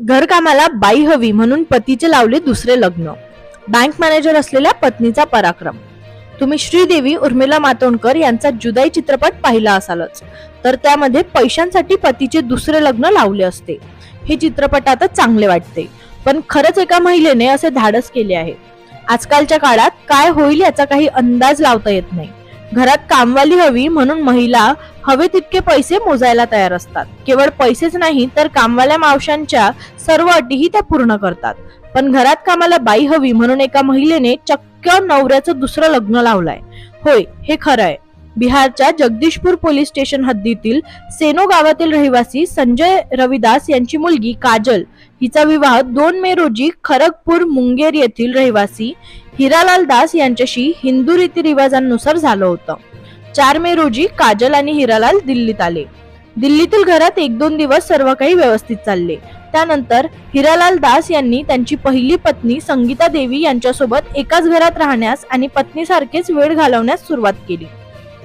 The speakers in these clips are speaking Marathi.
घरकामाला बाई हवी म्हणून पतीचे लावले दुसरे लग्न. बँक मॅनेजर असलेल्या पत्नीचा पराक्रम. तुम्ही श्रीदेवी उर्मिला मातोंडकर यांचा जुदाई चित्रपट पाहिला असालच, तर त्यामध्ये पैशांसाठी पतीचे दुसरे लग्न लावले असते. हे चित्रपटातच चांगले वाटते, पण खरंच एका महिलेने असे धाडस केले आहे. आजकालच्या काळात काय होईल याचा काही अंदाज लावता येत नाही. घरात कामवाली हवी म्हणून महिला हवे तितके पैसे मोजायला तयार असतात. केवळ पैसेच नाही तर कामवाल्या मावशांच्या सर्व अटीही त्या पूर्ण करतात. पण घरात कामाला बाई हवी म्हणून एका महिलेने चक्क नवऱ्याचं दुसरं लग्न लावलंय. होय, हे खरं आहे. बिहारच्या जगदीशपूर पोलीस स्टेशन हद्दीतील सेनो गावातील रहिवासी संजय रविदास यांची मुलगी काजल हिचा विवाह 2 मे रोजी खरगपूर मुंगेर येथील रहिवासी हिरालाल दास यांच्याशी हिंदू रीतिरिवाजांनुसार झालं होतं. 4 मे रोजी काजल आणि हिरालाल दिल्लीत आले. दिल्लीतील घरात 1-2 दिवस सर्व काही व्यवस्थित चालले. त्यानंतर हिरालाल दास यांनी त्यांची पहिली पत्नी संगीता देवी यांच्यासोबत एकाच घरात राहण्यास आणि पत्नीसारखेच वेळ घालवण्यास सुरुवात केली.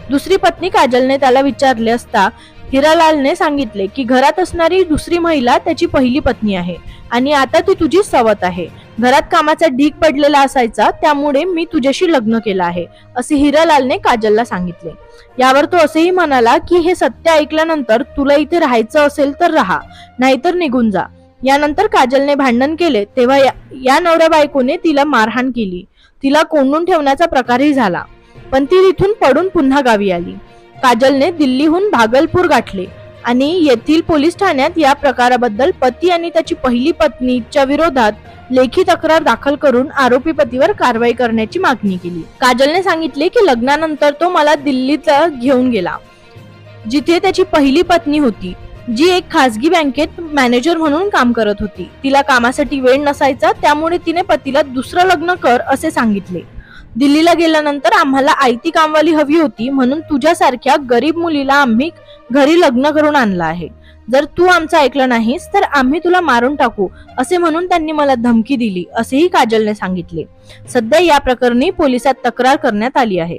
दुसरी पत्नी काजलने त्याला विचारले असता हिरालालने सांगितले की घरात असणारी दुसरी महिला त्याची पहिली पत्नी आहे आणि आता ती तुझी सवत आहे. घरात कामाचा ढीग पडलेला असायचा, त्यामुळे मी तुझ्याशी लग्न केलं आहे, असे हिरालालने काजलला सांगितले. यावर तो असेही म्हणाला की हे सत्य ऐकल्यानंतर तुला इथे राहायचं असेल तर राहा, नाहीतर निघून जा. यानंतर काजलने भांडण केले तेव्हा या नवऱ्या बायकोने तिला मारहाण केली. तिला कोंडून ठेवण्याचा प्रकारही झाला, पण ती तिथून पडून पुन्हा गावी आली. काजलने दिल्लीहून भागलपूर गाठले आणि येथील पोलीस ठाण्यात या प्रकाराबद्दल पती आणि त्याची पहिली पत्नीच्या विरोधात लेखी तक्रार दाखल करून आरोपी पतीवर कारवाई करण्याची मागणी केली. काजलने सांगितले की लग्नानंतर तो मला दिल्लीत घेऊन गेला, जिथे त्याची पहिली पत्नी होती, जी एक खासगी बँकेत मॅनेजर म्हणून काम करत होती. तिला कामासाठी वेळ नसायचा, त्यामुळे तिने पतीला दुसरं लग्न कर असे सांगितले. दिल्लीला गेल्यानंतर आम्हाला आयती कामवाली हवी होती, म्हणून तुझ्यासारख्या गरीब मुलीला आम्ही घरी लग्न करून आणलं आहे. जर तू आमचं ऐकलं नाहीस तर आम्ही तुला मारून टाकू, असे म्हणून त्यांनी मला धमकी दिली, असेही काजलने सांगितले. सध्या या प्रकरणी पोलिसात तक्रार करण्यात आली आहे.